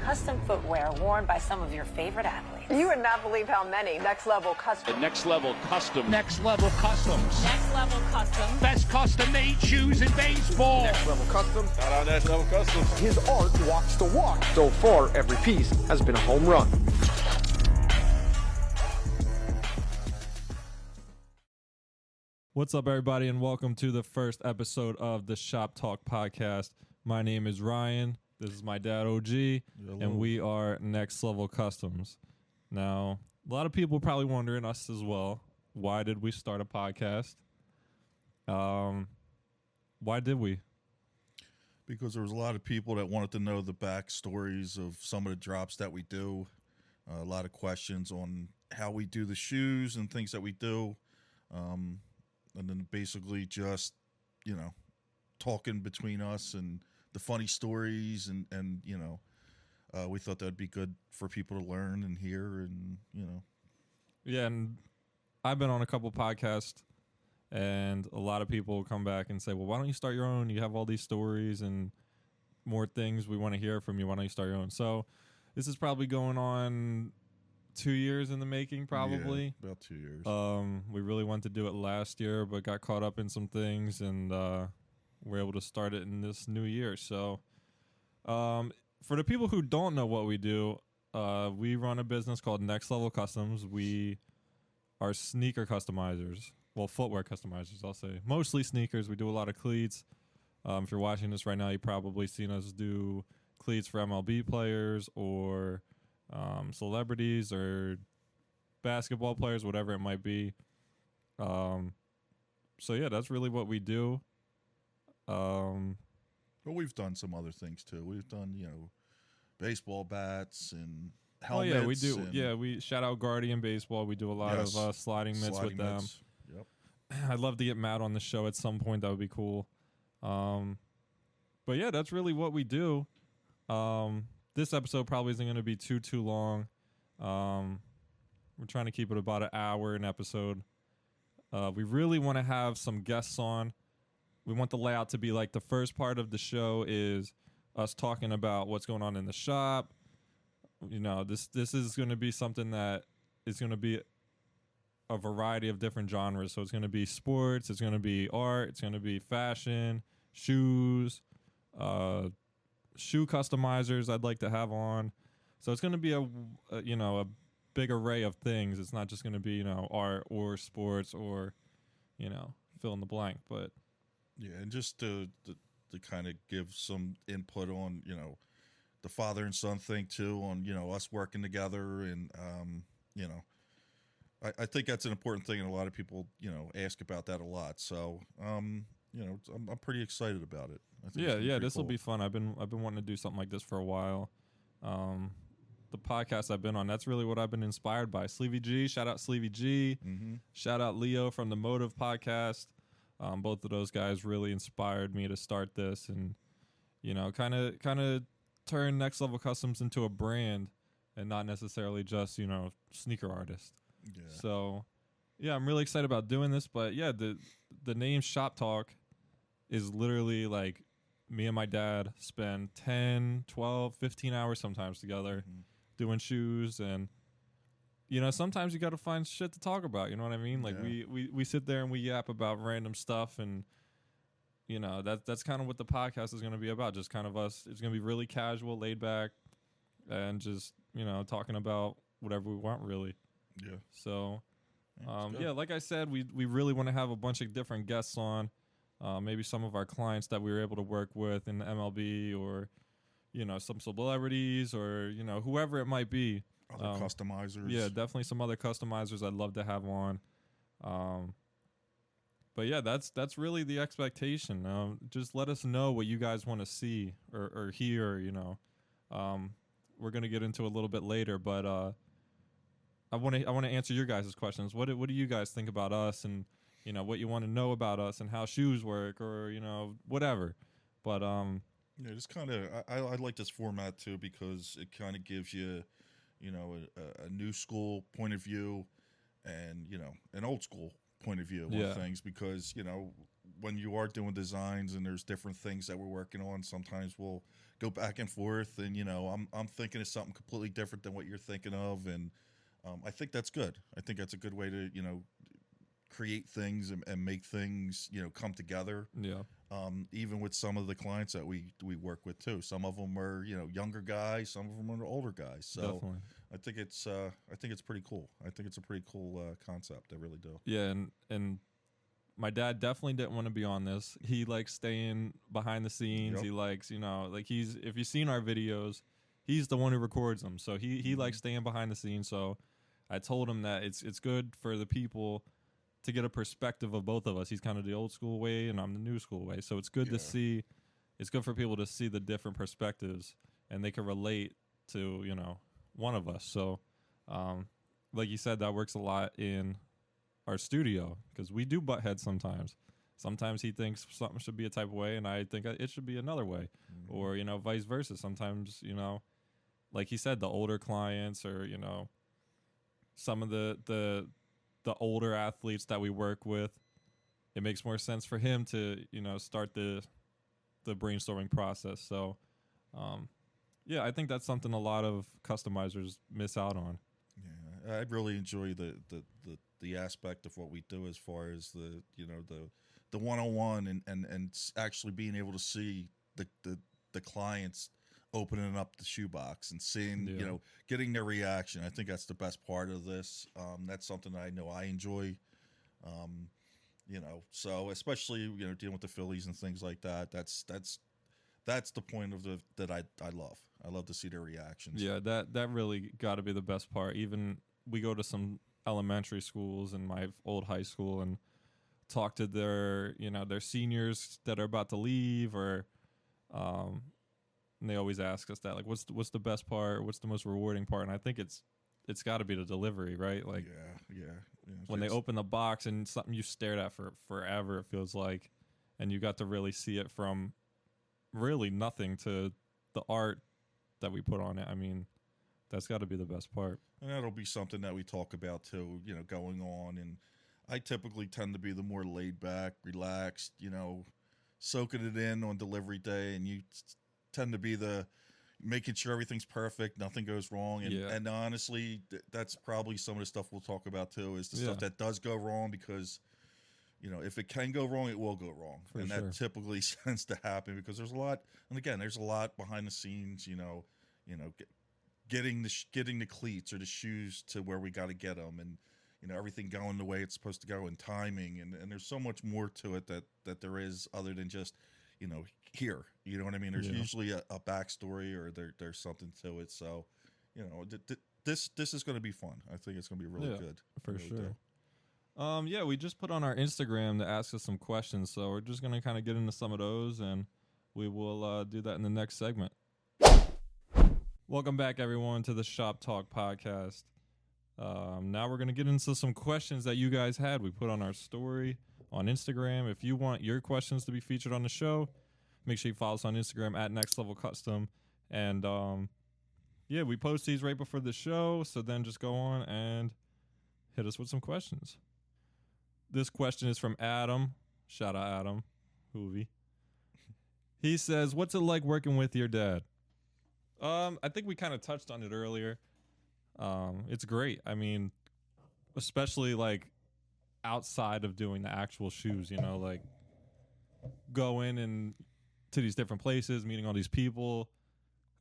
custom footwear worn by some of your favorite athletes. You would not believe how many Next Level Custom. Next Level Custom. Next Level Customs. Next Level Custom. Best custom-made shoes in baseball. Next Level Custom. Shout out Next Level Custom. His art walks the walk. So far, every piece has been a home run. What's up, everybody, and welcome to the first episode of the Shop Talk podcast. My name is Ryan. This is my dad, OG, and we are Next Level Customs. Now, a lot of people probably wondering, us as well, why did we start a podcast? Why did we? Because there was a lot of people that wanted to know the backstories of some of the drops that we do. A lot of questions on how we do the shoes and things that we do. And then basically just, talking between us and the funny stories and we thought that'd be good for people to learn and hear and. Yeah, and I've been on a couple podcasts, and a lot of people come back and say, well, why don't you start your own? You have all these stories and more things we want to hear from you. Why don't you start your own? So this is probably going on 2 years in the making, probably. Yeah, about 2 years. We really wanted to do it last year, but got caught up in some things, and we're able to start it in this new year. So for the people who don't know what we do, we run a business called Next Level Customs. We are sneaker customizers. Well, footwear customizers, I'll say. Mostly sneakers. We do a lot of cleats. If you're watching this right now, you've probably seen us do cleats for MLB players or celebrities or basketball players, whatever it might be. So yeah, that's really what we do. But we've done some other things too. We've done, baseball bats and helmets. Oh yeah, we do. Yeah, we shout out Guardian Baseball. We do a lot of sliding mitts with them. Yep. I'd love to get Matt on the show at some point. That would be cool. But yeah, that's really what we do. This episode probably isn't going to be too long. We're trying to keep it about an hour an episode. We really want to have some guests on. We want the layout to be like the first part of the show is us talking about what's going on in the shop. This is going to be something that is going to be a variety of different genres. So it's going to be sports, it's going to be art, it's going to be fashion, shoes, shoe customizers I'd like to have on. So it's going to be a big array of things. It's not just going to be, art or sports or, fill in the blank. But yeah, and just to kind of give some input on, the father and son thing too, on, us working together. And, I think that's an important thing. And a lot of people, ask about that a lot. So, I'm pretty excited about it. I think this will be fun. I've been wanting to do something like this for a while. The podcast I've been on, that's really what I've been inspired by. Sleevy G, shout out Sleevy G. Mm-hmm. Shout out Leo from the Motive podcast. Both of those guys really inspired me to start this and, kind of turn Next Level Customs into a brand and not necessarily just, sneaker artist. Yeah. So, yeah, I'm really excited about doing this. But, yeah, the name Shop Talk is literally like me and my dad spend 10, 12, 15 hours sometimes together doing shoes. And, sometimes you got to find shit to talk about. You know what I mean? Like we sit there and we yap about random stuff. And, that's kind of what the podcast is going to be about. Just kind of us. It's going to be really casual, laid back, and just, talking about whatever we want, really. Yeah. So, like I said, we really want to have a bunch of different guests on. Maybe some of our clients that we were able to work with in the MLB or, some celebrities or, whoever it might be. Other customizers. Yeah, definitely some other customizers I'd love to have on. But yeah, that's really the expectation. Just let us know what you guys want to see or hear, we're going to get into a little bit later, but I want to answer your guys' questions. What do you guys think about us and, what you want to know about us and how shoes work or, whatever. But yeah, just kind of I like this format too because it kind of gives you, a new school point of view and, an old school point of view on things because, when you are doing designs and there's different things that we're working on, sometimes we'll go back and forth, and I'm thinking of something completely different than what you're thinking of, and I think that's good. I think that's a good way to create things and make things come together. Yeah. Even with some of the clients that we work with too. Some of them are younger guys, some of them are older guys. So Definitely. I think it's pretty cool. I think it's a pretty cool concept. I really do. Yeah, and my dad definitely didn't want to be on this. He likes staying behind the scenes. Yep. He likes, if you've seen our videos, he's the one who records them. So he likes staying behind the scenes. So I told him that it's good for the people to get a perspective of both of us. He's kind of the old school way and I'm the new school way. So it's good to see, it's good for people to see the different perspectives and they can relate to, one of us. So, like you said, that works a lot in our studio because we do butt heads sometimes. Sometimes he thinks something should be a type of way and I think it should be another way, or, vice versa. Sometimes, like he said, the older clients or, some of the older athletes that we work with, it makes more sense for him to, start the brainstorming process. So, yeah, I think that's something a lot of customizers miss out on. Yeah, I really enjoy the aspect of what we do as far as the one-on-one and actually being able to see the clients opening up the shoebox and seeing, getting their reaction. I think that's the best part of this. That's something that I know I enjoy. So especially, dealing with the Phillies and things like that, that's the point of that I love. I love to see their reactions. Yeah, that really got to be the best part. Even we go to some elementary schools in my old high school and talk to their seniors that are about to leave, or and they always ask us that, like, what's the best part? What's the most rewarding part? And I think it's got to be the delivery, right? Like, yeah. When they open the box and something you stared at for forever, it feels like, and you got to really see it from really nothing to the art that we put on it. I mean, that's got to be the best part. And that'll be something that we talk about too, going on. And I typically tend to be the more laid back, relaxed, soaking it in on delivery day, and you tend to be the making sure everything's perfect, nothing goes wrong, and honestly, that's probably some of the stuff we'll talk about too, is the stuff that does go wrong, because if it can go wrong, it will go wrong. And that typically tends to happen because there's a lot, and again, there's a lot behind the scenes, getting the cleats or the shoes to where we got to get them, and everything going the way it's supposed to go, and timing, and there's so much more to it that there is, other than just here, you know what I mean? There's usually a backstory, or there's something to it. So, this is going to be fun. I think it's going to be really good. For really sure. Yeah, we just put on our Instagram to ask us some questions, so we're just going to kind of get into some of those, and we will do that in the next segment. Welcome back, everyone, to the Shop Talk podcast. Now we're going to get into some questions that you guys had. We put on our story on Instagram. If you want your questions to be featured on the show, make sure you follow us on Instagram at Next Level Custom. And we post these right before the show, so then just go on and hit us with some questions. This question is from Adam. Shout out Adam Hoovy. He says, what's it like working with your dad? I think we kind of touched on it earlier. It's great. I mean, especially like outside of doing the actual shoes, like going and to these different places, meeting all these people.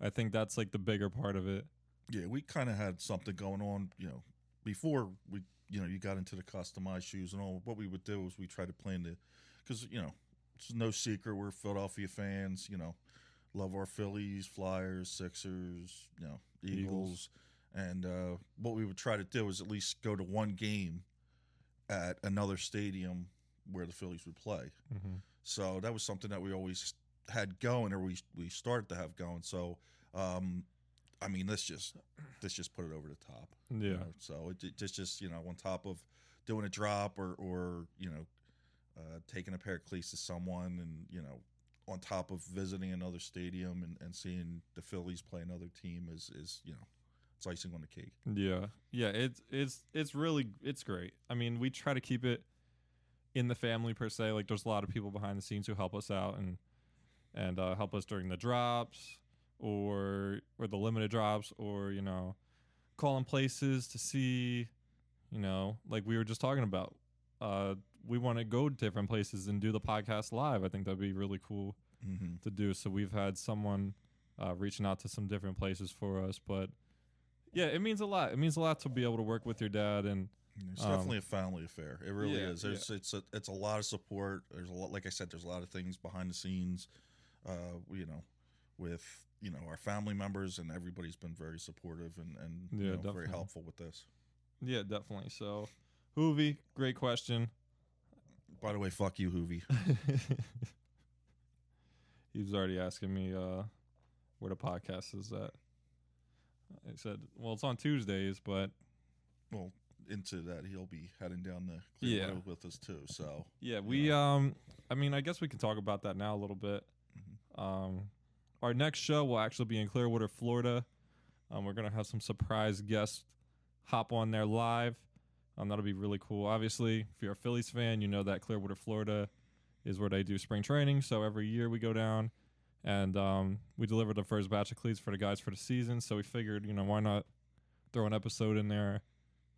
I think that's like the bigger part of it. Yeah, we kind of had something going on, before we, you got into the customized shoes and all. What we would do is we try to plan because, it's no secret we're Philadelphia fans, love our Phillies, Flyers, Sixers, Eagles. And what we would try to do is at least go to one game at another stadium where the Phillies would play. Mm-hmm. So that was something that we always had going, or we started to have going. So, I mean, let's just put it over the top. Yeah. So it just on top of doing a drop or taking a pair of cleats to someone, and on top of visiting another stadium and seeing the Phillies play another team is it's icing on the cake. Yeah. It's really great. I mean, we try to keep it in the family per se. Like, there's a lot of people behind the scenes who help us out and help us during the drops. or the limited drops, or calling places to see, like we were just talking about. We want to go to different places and do the podcast live. I think that'd be really cool to do. So we've had someone reaching out to some different places for us, but yeah, it means a lot. It means a lot to be able to work with your dad, and it's definitely a family affair. It really yeah, is. It's a lot of support. There's a lot, like I said, there's a lot of things behind the scenes. With our family members, and everybody's been very supportive and very definitely helpful with this. Yeah, definitely. So, Hoovy, great question. By the way, fuck you, Hoovy. He was already asking me where the podcast is at. I said, well, it's on Tuesdays, but Well, into that, he'll be heading down the Clearwater with us too. So yeah, we I mean, I guess we can talk about that now a little bit. Our next show will actually be in Clearwater, Florida. We're gonna have some surprise guests hop on there live. That'll be really cool. Obviously, if you're a Phillies fan, you know that Clearwater, Florida is where they do spring training. So every year we go down and we deliver the first batch of cleats for the guys for the season. So we figured, why not throw an episode in there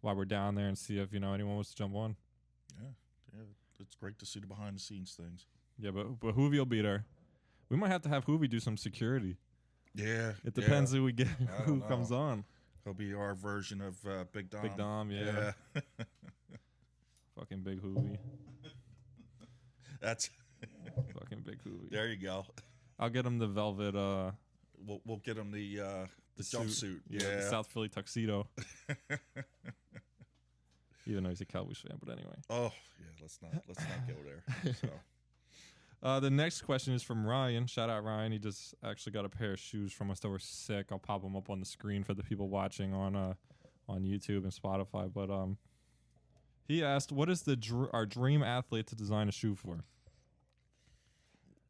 while we're down there and see if, anyone wants to jump on. Yeah, it's great to see the behind the scenes things. Yeah, but Hoovy will be there. We might have to have Hoovy do some security. Yeah. It depends who we get, I who don't know. comes on. He'll be our version of Big Dom. Big Dom, yeah. Fucking Big Hoovy. That's Fucking Big Hoovy. there you go. I'll get him the velvet We'll get him the suit. jumpsuit. The South Philly tuxedo. Even though he's a Cowboys fan, but anyway. Oh yeah, let's not go there. So The next question is from Ryan. Shout out Ryan. He just actually got a pair of shoes from us that were sick. I'll pop them up on the screen for the people watching on YouTube and Spotify. But he asked, "What is our dream athlete to design a shoe for?"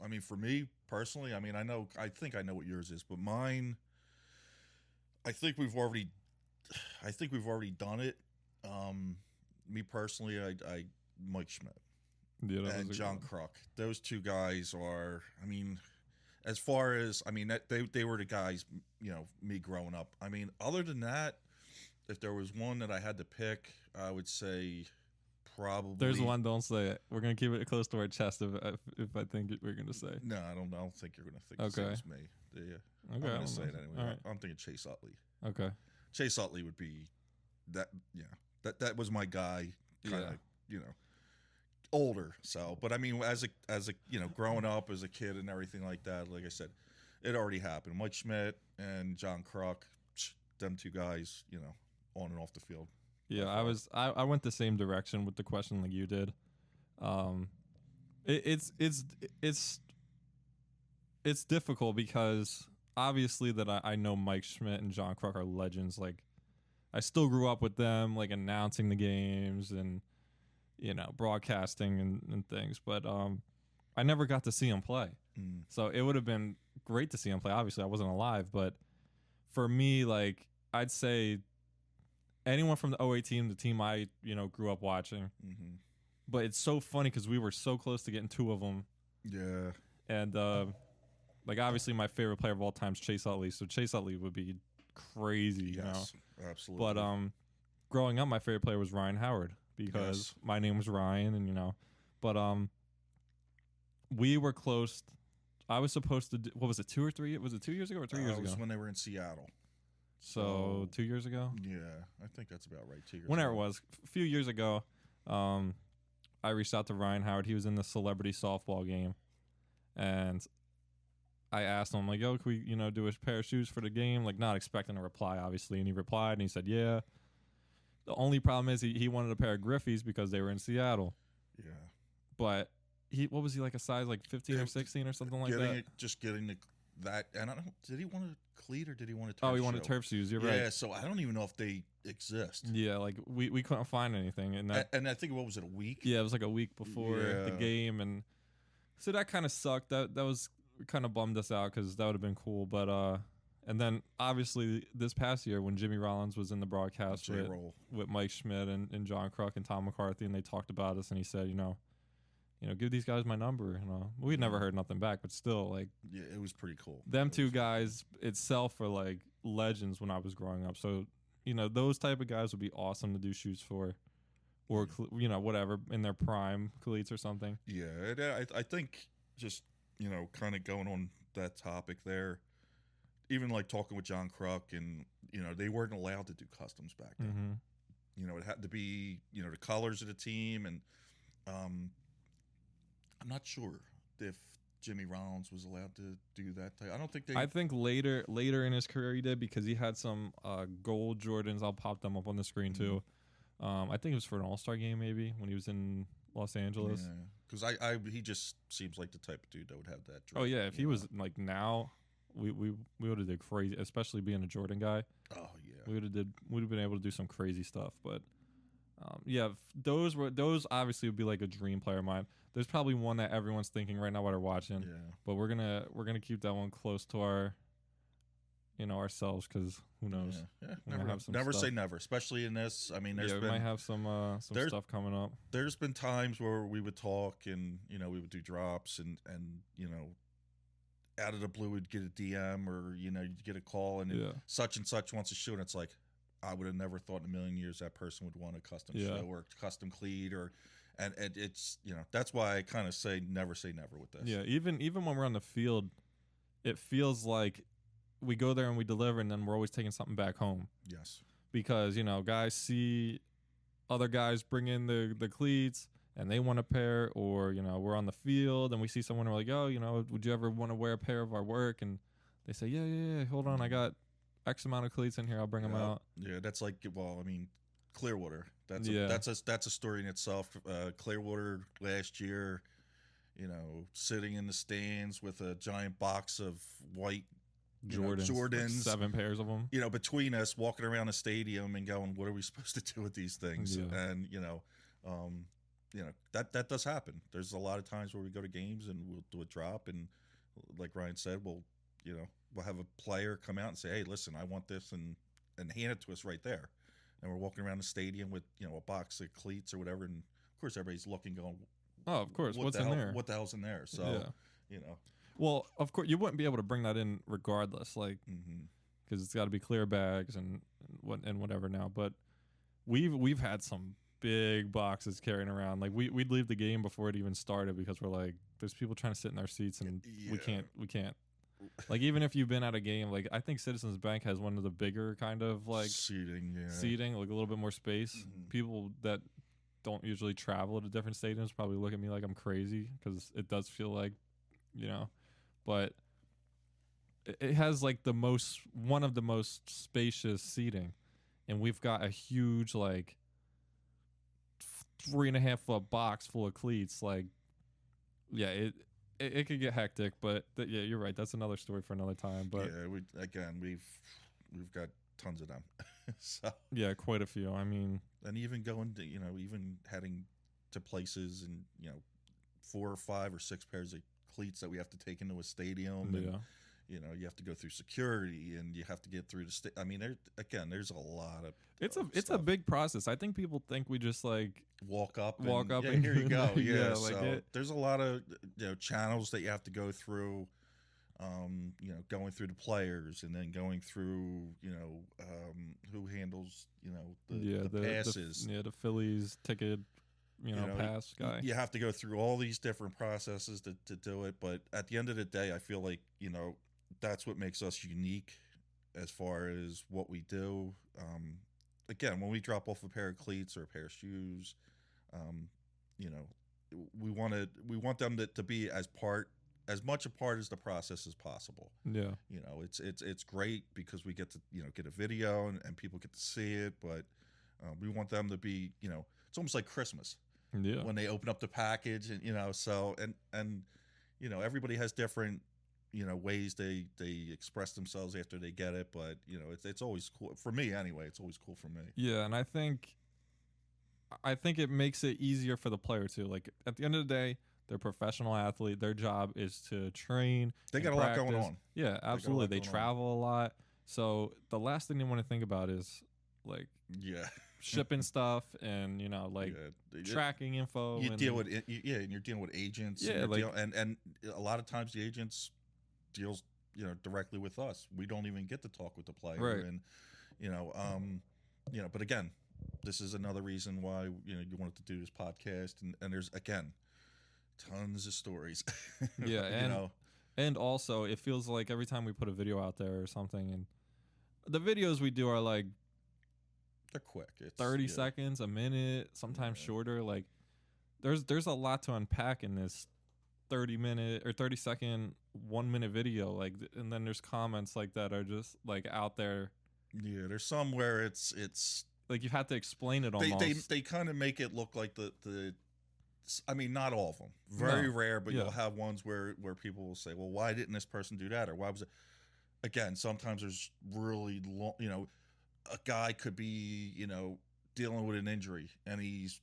I mean, for me personally, I think I know what yours is, but mine, I think we've already done it. Me personally, I Mike Schmidt. Yeah, that And was a John good one. Kruk. Those two guys are, as far as, they were the guys, me growing up. Other than that, if there was one that I had to pick, I would say probably. There's one. Don't say it. We're gonna keep it close to our chest if I think we're gonna say. No, I don't think you're going to think the same Okay. as me. Yeah. Okay, I'm I going don't to say know. it anyway. All right. I'm thinking Chase Utley. Okay. Chase Utley would be that, that was my guy, kind of, older. So, but as a growing up as a kid and everything like that, like I said, it already happened. Mike Schmidt and John Kruk, them two guys, on and off the field. Yeah, I went the same direction with the question like you did. It's difficult because obviously that I know Mike Schmidt and John Kruk are legends. Like I still grew up with them, like announcing the games and broadcasting and things, but I never got to see them play. So it would have been great to see them play. Obviously I wasn't alive, but for me, like I'd say anyone from the 08 team, the team I grew up watching. But it's so funny because we were so close to getting two of them. Yeah. And like obviously my favorite player of all time is Chase Utley, so Chase Utley would be crazy, Yes, absolutely. But growing up, my favorite player was Ryan Howard because my name was Ryan, and but we were close. I was supposed to do, what was it, 2 or 3? Was it 2 years ago or 3 years It was ago? when they were in Seattle. So 2 years ago. Yeah, I think that's about right. 2 years. Whenever ago. it was, a few years ago, I reached out to Ryan Howard. He was in the celebrity softball game, and I asked him, like, yo, can we, do a pair of shoes for the game? Like, not expecting a reply, obviously. And he replied, and he said, yeah. The only problem is he wanted a pair of Griffeys because they were in Seattle. Yeah. But what was he, like a size like 15 or 16 or something like that? Getting that, and I don't know, did he want a cleat or did he want a turf Oh, he wanted shoe? turf shoes. You're Yeah, right. so I don't even know if they exist. Yeah, like we couldn't find anything. And that, And I think, what was it, a week? yeah, it was like a week before the Yeah. game, and so that kind of sucked. That was kind of bummed us out because that would have been cool. But and then obviously this past year when Jimmy Rollins was in the broadcast J-roll. with Mike Schmidt and John Kruk and Tom McCarthy, and they talked about us, and he said, give these guys my number. We'd never heard nothing back, but still, like, Yeah, it was pretty cool. them two guys itself are like legends when I was growing up. So, those type of guys would be awesome to do shoots for, or whatever in their prime, cleats or something. Yeah, I think just kind of going on that topic there, even like talking with John Kruk, and they weren't allowed to do customs back then. It had to be the colors of the team, and I'm not sure if Jimmy Rollins was allowed to do that. I don't think they. I think later in his career he did, because he had some gold Jordans. I'll pop them up on the screen too. I think it was for an All-Star game, maybe when he was in Los Angeles. Yeah, because he just seems like the type of dude that would have that. Oh yeah, if he was like now, we would have did crazy, especially being a Jordan guy. Oh yeah, we would have been able to do some crazy stuff. But those obviously would be like a dream player of mine. There's probably one that everyone's thinking right now while they're watching. Yeah. But we're gonna keep that one close to our ourselves, because who knows? Yeah. We might have some Never stuff. say never, especially in this. I mean, we might have some stuff coming up. There's been times where we would talk, and we would do drops, and out of the blue we'd get a DM, or you'd get a call, and such and such wants a shoe, and it's like, I would have never thought in a million years that person would want a custom show or custom cleat, and it's that's why I kind of say never with this. Yeah, even when we're on the field, it feels like we go there and we deliver, and then we're always taking something back home. Yes. Because guys see other guys bring in the cleats, and they want a pair, or we're on the field and we see someone, we're like, oh, would you ever want to wear a pair of our work? And they say, yeah, hold on, I got X amount of cleats in here, I'll bring them out. Yeah, that's like, well, I mean, Clearwater. That's a story in itself. Clearwater last year, sitting in the stands with a giant box of white Jordans, like 7 pairs of them. Between us, walking around the stadium and going, what are we supposed to do with these things? Yeah. And that does happen. There's a lot of times where we go to games and we'll do a drop, and like Ryan said, we'll have a player come out and say, hey, listen, I want this, and hand it to us right there. And we're walking around the stadium with a box of cleats or whatever, and of course everybody's looking, going, oh, of course, what's in there? What the hell's in there? So well, of course you wouldn't be able to bring that in regardless, like, because it's got to be clear bags and whatever now. But we've had some big boxes carrying around. Like we'd leave the game before it even started, because we're like, there's people trying to sit in their seats, and we can't. Like, even if you've been at a game, like I think Citizens Bank has one of the bigger kind of like seating, like a little bit more space. People that don't usually travel to different stadiums probably look at me like I'm crazy, because it does feel like, but it has like one of the most spacious seating, and we've got a huge like 3.5 foot box full of cleats. Like, yeah, it could get hectic, but yeah, you're right. That's another story for another time. But yeah, we've got tons of them. So yeah, quite a few. I mean, and even going to even heading to places, and 4 or 5 or 6 pairs of cleats that we have to take into a stadium, and you have to go through security, and you have to get through the I mean, there's a lot of it's a big process. I think people think we just like walk up and here you go. Yeah, so there's a lot of channels that you have to go through. Going through the players, and then going through who handles the passes. The Phillies ticket pass guy. You have to go through all these different processes to do it, but at the end of the day, I feel like that's what makes us unique as far as what we do. Again, when we drop off a pair of cleats or a pair of shoes, we want them to be as much a part as the process as possible. Yeah. It's great because we get to get a video, and people get to see it, but we want them to be it's almost like Christmas. Yeah. When they open up the package, and so and everybody has different ways they express themselves after they get it, but it's always cool for me anyway. It's always cool for me. Yeah, and I think it makes it easier for the player too. Like, at the end of the day, they're a professional athlete. Their job is to train. They got a lot going on. Yeah, absolutely. They travel a lot. So the last thing they want to think about is like, shipping stuff and like tracking info. You and, deal with and you're dealing with agents. Yeah, and a lot of times the agents deals directly with us. We don't even get to talk with the player, Right. and but again, this is another reason why you wanted to do this podcast, and there's again tons of stories. Yeah, and also it feels like every time we put a video out there or something, and the videos we do are like they're quick. It's 30 seconds, a minute, sometimes shorter. Like there's a lot to unpack in this 30-minute or 30-second 1-minute video. Like, and then there's comments like that are just like out there. Yeah, there's some where it's like you have to explain it almost. they kind of make it look like the I mean, not all of them. Very rare, but you'll have ones where people will say, "Well, why didn't this person do that?" Or why was it? Again, sometimes there's really long. A guy could be dealing with an injury, and he's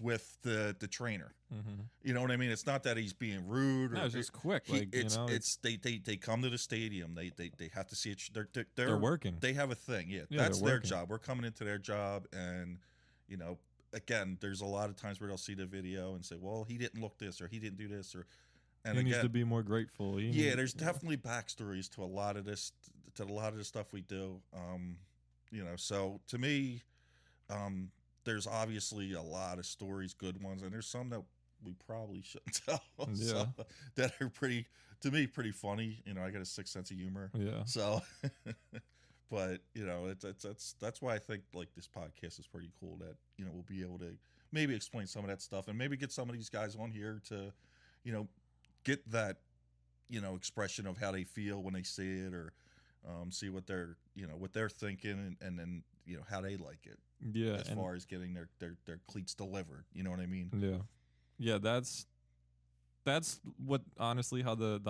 with the trainer. Mm-hmm. You know what I mean? It's not that he's being rude. No, it's just quick. They come to the stadium. They have to see it. They're working. They have a thing. Yeah, that's their job. We're coming into their job, and again, there's a lot of times where they'll see the video and say, "Well, he didn't look this, or he didn't do this, or." And he again, needs to be more grateful. There's definitely backstories to a lot of this, to a lot of the stuff we do. So to me, there's obviously a lot of stories, good ones, and there's some that we probably shouldn't tell. So, that are pretty funny. I got a sick sense of humor. Yeah. So, but that's why I think like this podcast is pretty cool. That we'll be able to maybe explain some of that stuff, and maybe get some of these guys on here to, get that, expression of how they feel when they see it, or see what they're thinking, and then how they like it. Yeah. As far as getting their cleats delivered, you know what I mean? Yeah. Yeah. That's what honestly how the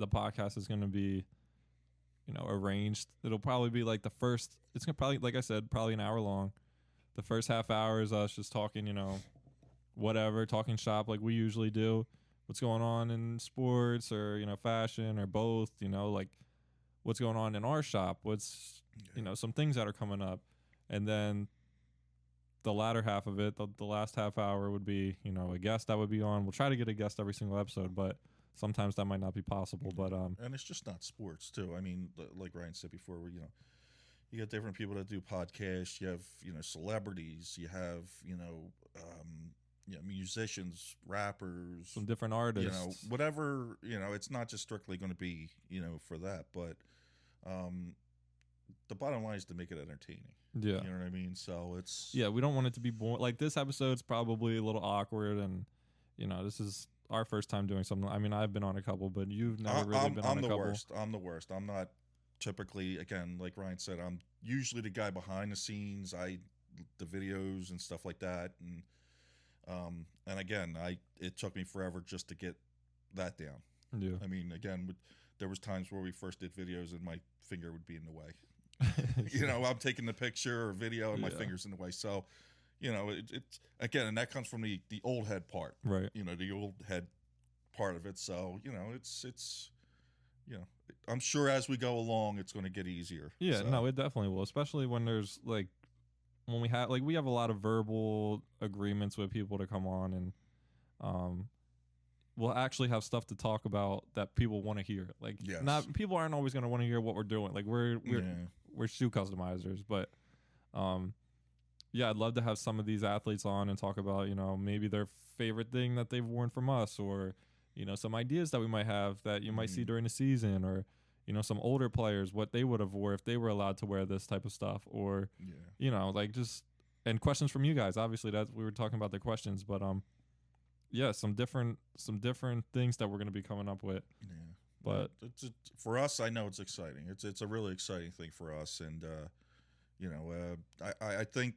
podcast is going to be, arranged. It'll probably be like it's gonna probably, like I said, probably an hour long. The first half hour is us just talking, whatever, talking shop like we usually do. What's going on in sports, or fashion, or both, like what's going on in our shop, what's some things that are coming up. And then the latter half of it, the last half hour would be a guest that would be on. We'll try to get a guest every single episode, but sometimes that might not be possible. But and it's just not sports too. I mean, like Ryan said before, you got different people that do podcasts. You have celebrities. You have musicians, rappers, some different artists, whatever, it's not just strictly going to be, for that, but, the bottom line is to make it entertaining. Yeah. You know what I mean? So it's, we don't want it to be boring. Like this episode's probably a little awkward, and, this is our first time doing something. I mean, I've been on a couple, but you've never really been on a couple. I'm the worst. I'm not typically, again, like Ryan said, I'm usually the guy behind the scenes. The videos and stuff like that. And again, it took me forever just to get that down. Yeah. I mean, again, there was times where we first did videos and my finger would be in the way. I'm taking the picture or video and my finger's in the way. So, it's again, and that comes from the old head part, right? The old head part of it. So, it's I'm sure as we go along, it's going to get easier. Yeah, so. No, it definitely will, especially when there's when we have a lot of verbal agreements with people to come on, and we'll actually have stuff to talk about that people want to hear. Like, yes. Not people aren't always going to want to hear what we're doing. Like we're shoe customizers, but I'd love to have some of these athletes on and talk about maybe their favorite thing that they've worn from us, or some ideas that we might have that you might see during the season, or some older players, what they would have wore if they were allowed to wear this type of stuff, or and questions from you guys. Obviously, that we were talking about the questions, but some different things that we're going to be coming up with. Yeah, but for us, I know it's exciting. It's a really exciting thing for us, and I think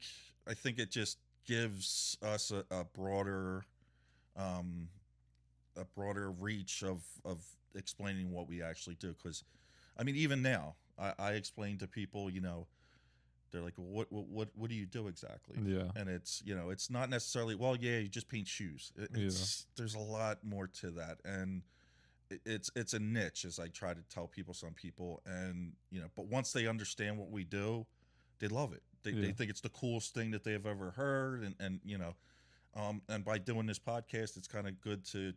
it just gives us a broader reach of explaining what we actually do. Because I mean, even now I explain to people, they're like, well, what do you do exactly? Yeah. And it's it's not necessarily, well, you just paint shoes. There's a lot more to that, and it's a niche, as I try to tell people, some people, and but once they understand what we do, they love it. They think it's the coolest thing that they've ever heard, and you know, and by doing this podcast, it's kind of good to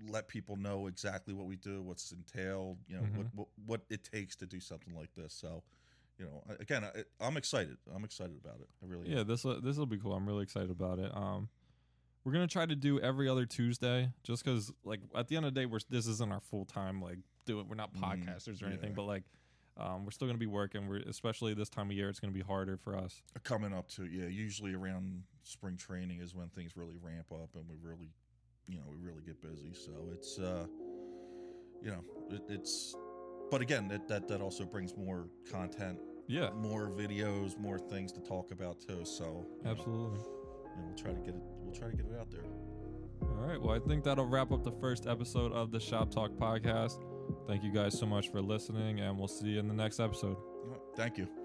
let people know exactly what we do, what's entailed, you know, what it takes to do something like this. So, you know, again, I'm excited. I'm excited about it. I really am. This will be cool. I'm really excited about it. We're gonna try to do every other Tuesday, just because, like, at the end of the day, this isn't our full time, like, we're not podcasters or anything, but like, we're still gonna be working. Especially this time of year, it's gonna be harder for us. Coming up to usually around spring training is when things really ramp up, and we really get busy. So it's it's, but again, that also brings more content, more videos, more things to talk about too. So absolutely. And we'll try to get it out there. All right. Well, I think that'll wrap up the first episode of the Shop Talk podcast. Thank you guys so much for listening, and we'll see you in the next episode. Thank you.